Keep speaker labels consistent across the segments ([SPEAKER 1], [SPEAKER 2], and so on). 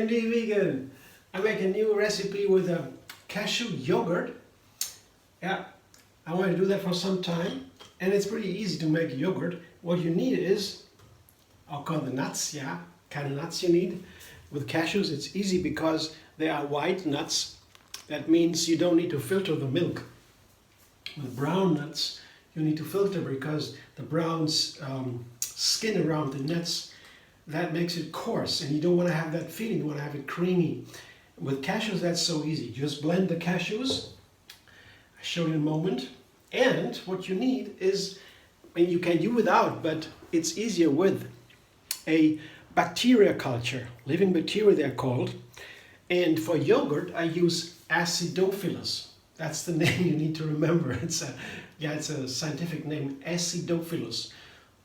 [SPEAKER 1] Candy Vegan. I make a new recipe with a cashew yogurt. Yeah, I want to do that for some time, and it's pretty easy to make yogurt. What you need is, I'll call the nuts, yeah, kind of nuts you need. With cashews it's easy because they are white nuts. That means you don't need to filter the milk. With brown nuts you need to filter because the brown skin around the nuts, that makes it coarse, and you don't want to have that feeling, you want to have it creamy. With cashews that's so easy. Just blend the cashews, I'll show you in a moment. And what you need is, I mean, you can do without, but it's easier with a bacteria culture, living bacteria they're called. And for yogurt I use Acedophilus. That's the name you need to remember. It's a scientific name, Acedophilus.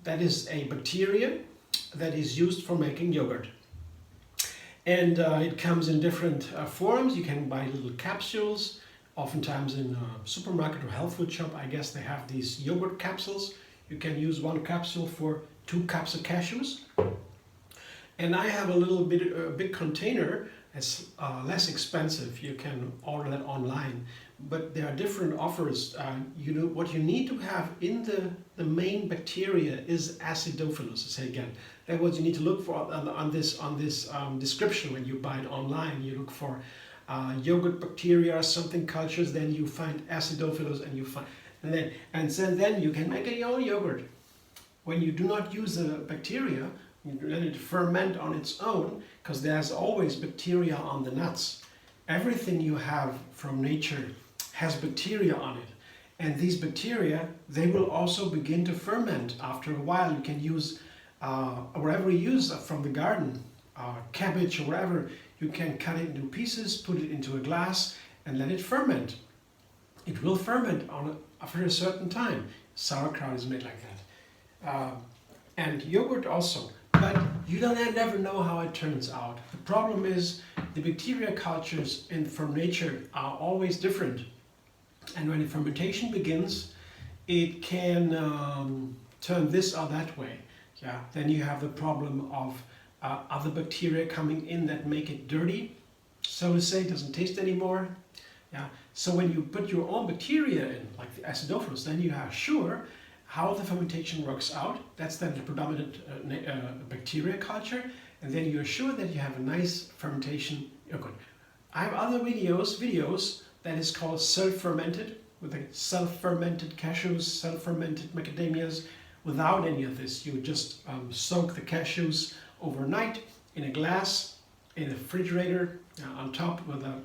[SPEAKER 1] That is a bacteria that is used for making yogurt. And it comes in different forms. You can buy little capsules, oftentimes in a supermarket or health food shop. I guess they have these yogurt capsules. You can use one capsule for 2 cups of cashews. And I have a big container. It's less expensive. You can order that online. But there are different offers. What you need to have in the main bacteria is Acedophilus. I say again, that's what you need to look for on this description when you buy it online. You look for yogurt bacteria, something cultures, then you find Acedophilus, and then you can make your own yogurt. When you do not use the bacteria, you let it ferment on its own, because there's always bacteria on the nuts. Everything you have from nature has bacteria on it, and these bacteria, they will also begin to ferment after a while. You can use whatever you use from the garden, cabbage or whatever, you can cut it into pieces, put it into a glass and let it ferment. It will ferment after a certain time. Sauerkraut is made like that, and yogurt also. But you never know how it turns out. The problem is the bacteria cultures from nature are always different. And when the fermentation begins, it can turn this or that way. Yeah, then you have the problem of other bacteria coming in that make it dirty, so to say, it doesn't taste anymore. Yeah, so when you put your own bacteria in, like the Acedophilus, then you are sure how the fermentation works out. That's then the predominant bacteria culture, and then you're sure that you have a nice fermentation yogurt. I have other videos that is called self-fermented, with the self-fermented cashews, self-fermented macadamias, without any of this. You just soak the cashews overnight in a glass, in a refrigerator on top,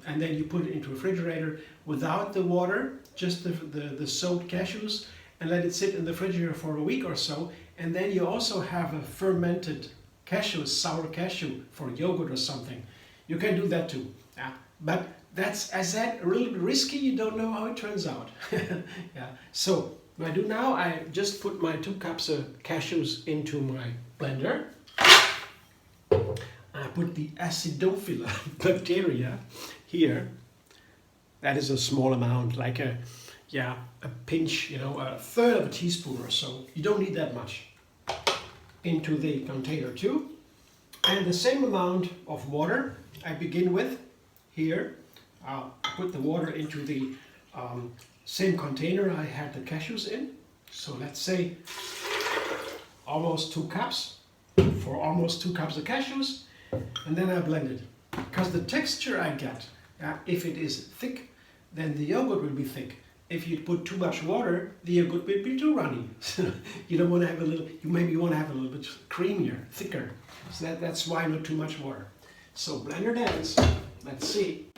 [SPEAKER 1] and then you put it into a refrigerator without the water, just the soaked cashews, and let it sit in the refrigerator for a week or so. And then you also have a fermented cashew, sour cashew for yogurt or something. You can do that too. Yeah. But that's, as I said, a little bit risky. You don't know how it turns out. Yeah. So what I do now, I just put my 2 cups of cashews into my blender. I put the Acedophilus bacteria here. That is a small amount, like a pinch, a third of a teaspoon or so. You don't need that much. Into the container too. And the same amount of water I begin with here. I'll put the water into the same container I had the cashews in. So let's say almost 2 cups for almost 2 cups of cashews. And then I blend it. Because the texture I get, if it is thick, then the yogurt will be thick. If you put too much water, the yogurt will be too runny. You don't want to have you maybe want to have a little bit creamier, thicker. So that's why not too much water. So blender dance. Let's see.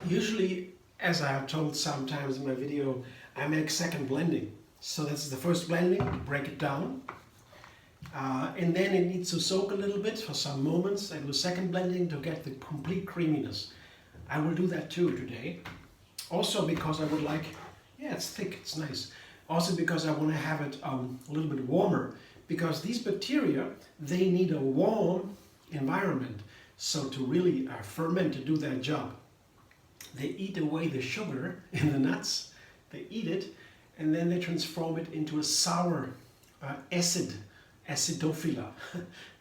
[SPEAKER 1] Usually, as I have told sometimes in my video, I make second blending. So that's the first blending, break it down. And then it needs to soak a little bit for some moments. I do second blending to get the complete creaminess. I will do that too today. Also because I would like, yeah, it's thick, it's nice. Also because I want to have it a little bit warmer, because these bacteria, they need a warm environment. So to really ferment, to do their job. They eat away the sugar in the nuts, they eat it, and then they transform it into a sour acid, Acedophilus.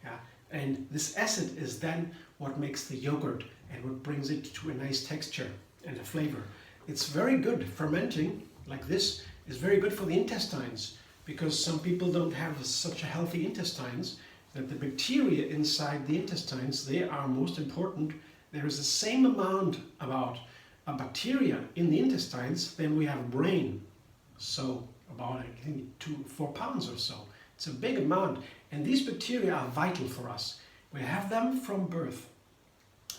[SPEAKER 1] Yeah. And this acid is then what makes the yogurt and what brings it to a nice texture and a flavor. It's very good. Fermenting like this is very good for the intestines, because some people don't have such a healthy intestines, that the bacteria inside the intestines, they are most important. There is the same amount about a bacteria in the intestines than we have brain. So about, I think, 4 pounds or so. It's a big amount. And these bacteria are vital for us. We have them from birth.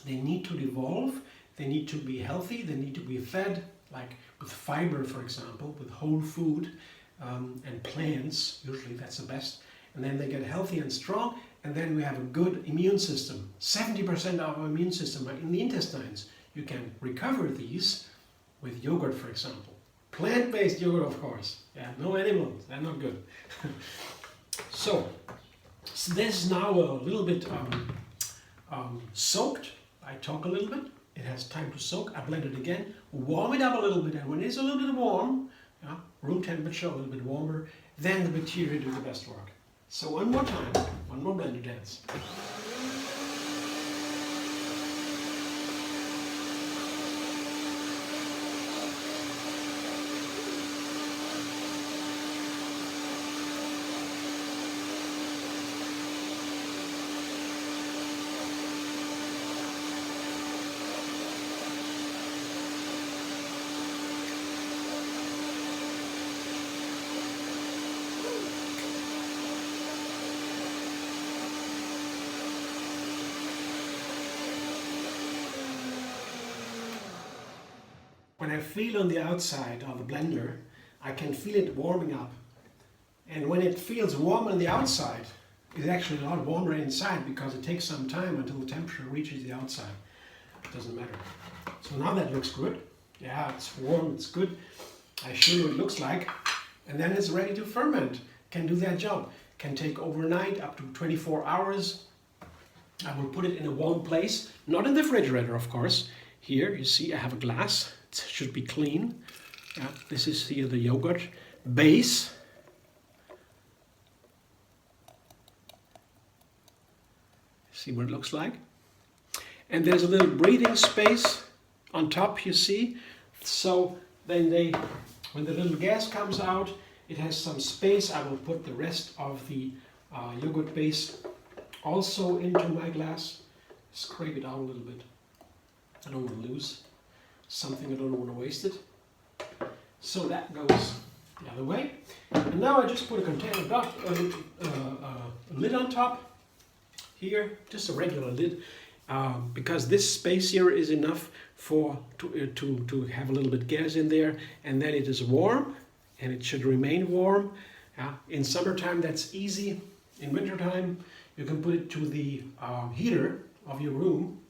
[SPEAKER 1] They need to evolve. They need to be healthy. They need to be fed, like with fiber, for example, with whole food and plants. Usually that's the best. And then they get healthy and strong. And then we have a good immune system. 70% of our immune system are in the intestines. You can recover these with yogurt, for example. Plant-based yogurt, of course. Yeah, no animals, they're not good. So this is now a little bit soaked. I talk a little bit. It has time to soak. I blend it again, warm it up a little bit, and when it's a little bit warm, room temperature, a little bit warmer, then the bacteria do the best work. So one more time, one more blender dance. When I feel on the outside of the blender, I can feel it warming up. And when it feels warm on the outside, it's actually a lot warmer inside, because it takes some time until the temperature reaches the outside. It doesn't matter. So now that looks good. Yeah, it's warm, it's good. I show you what it looks like. And then it's ready to ferment. Can do that job. Can take overnight, up to 24 hours. I will put it in a warm place, not in the refrigerator, of course. Here, you see, I have a glass. It should be clean. Yeah, this is here the yogurt base. See what it looks like. And there's a little breathing space on top, you see. So then when the little gas comes out, it has some space. I will put the rest of the yogurt base also into my glass. Scrape it out a little bit. I don't want to lose something, I don't want to waste it. So that goes the other way. And now I just put a container lid on top here, just a regular lid, because this space here is enough to have a little bit gas in there, and then it is warm, and it should remain warm. In summertime that's easy. In wintertime you can put it to the heater of your room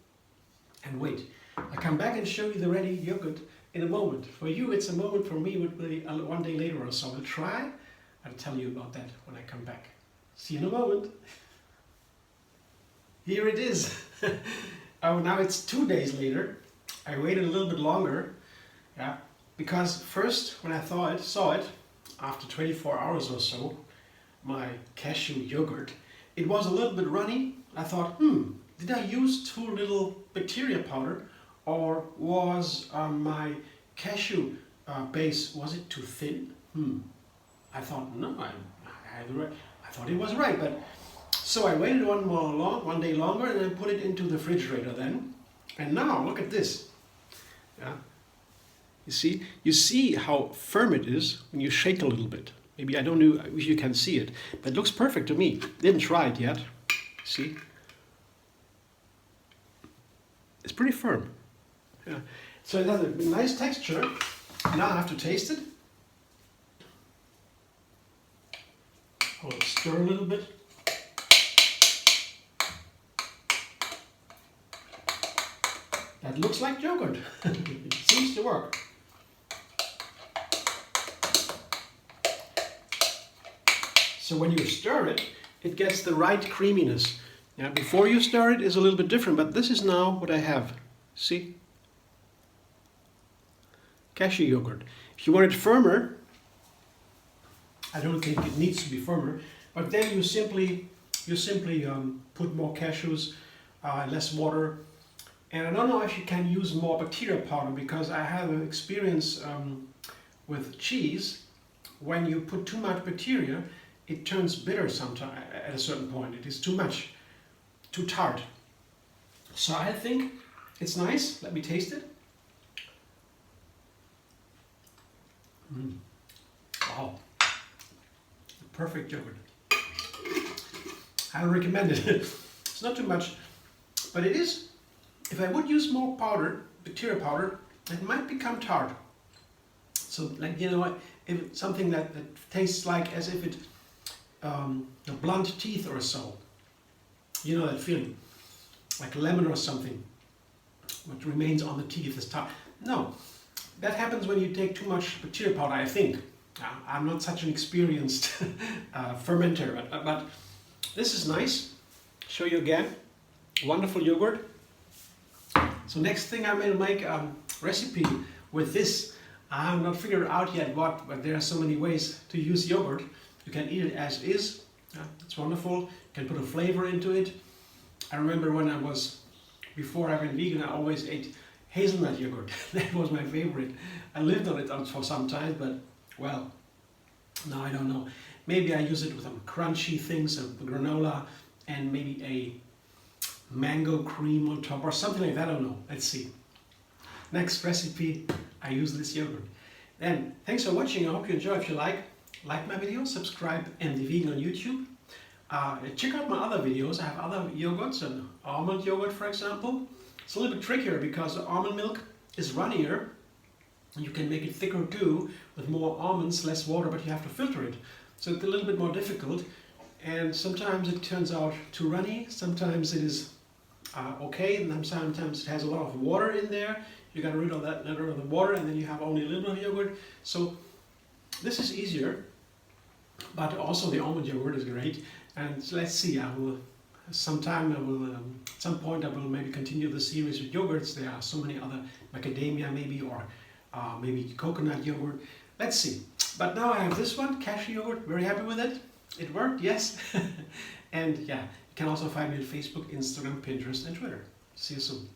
[SPEAKER 1] and wait. I'll come back and show you the ready yogurt in a moment. For you it's a moment, for me it would be one day later or so. I'll try. I'll tell you about that when I come back. See you in a moment. Here it is. Oh, now it's 2 days later. I waited a little bit longer, because first when I saw it after 24 hours or so, my cashew yogurt, it was a little bit runny. I thought, did I use too little bacteria powder, or was my cashew base, was it too thin? I thought, no, I thought it was right, but so I waited one day longer, and I put it into the refrigerator then. And now look at this. You see how firm it is when you shake a little bit. Maybe I don't know if you can see it, but it looks perfect to me. Didn't try it yet. See? It's pretty firm. So it has a nice texture. Now I have to taste it. stir a little bit. That looks like yogurt. It seems to work. So when you stir it, it gets the right creaminess. Now before you stir it is a little bit different, but this is now what I have. See? Cashew yogurt. If you want it firmer, I don't think it needs to be firmer, but then you simply put more cashews, less water. And I don't know if you can use more bacteria powder, because I have an experience with cheese. When you put too much bacteria, it turns bitter sometimes at a certain point. It is too much, too tart. So I think it's nice. Let me taste it. Wow, perfect yogurt. I recommend it. It's not too much, but it is. If I would use more powder, bacteria powder, it might become tart. So, like, you know what, if it's something that tastes like as if it the blunt teeth or so. You know that feeling, like lemon or something, what remains on the teeth is tart. No, that happens when you take too much bacteria powder, I think. I'm not such an experienced fermenter, but this is nice. Show you again, wonderful yogurt. So next thing I will make a recipe with this. I have not figured out yet what, but there are so many ways to use yogurt. You can eat it as is. It's wonderful. You can put a flavor into it. I remember when I was, before I went vegan, I always ate hazelnut yogurt. That was my favorite. I lived on it for some time, but well, now I don't know. Maybe I use it with some crunchy things, a granola, and maybe a mango cream on top or something like that. I don't know. Let's see. Next recipe, I use this yogurt. Then, thanks for watching. I hope you enjoy. If you like my video, subscribe MD Vegan on YouTube. Check out my other videos. I have other yogurts, and almond yogurt, for example. It's a little bit trickier because the almond milk is runnier. You can make it thicker too, with more almonds, less water, but you have to filter it. So it's a little bit more difficult. And sometimes it turns out too runny. Sometimes it is okay, and then sometimes it has a lot of water in there. You got rid of the water, and then you have only a little bit of yogurt. So this is easier, but also the almond yogurt is great. And let's see, at some point I will maybe continue the series with yogurts. There are so many other, macadamia maybe, or maybe coconut yogurt. Let's see. But now I have this one, cashew yogurt. Very happy with it. It worked, yes. And yeah, you can also find me on Facebook, Instagram, Pinterest, and Twitter. See you soon.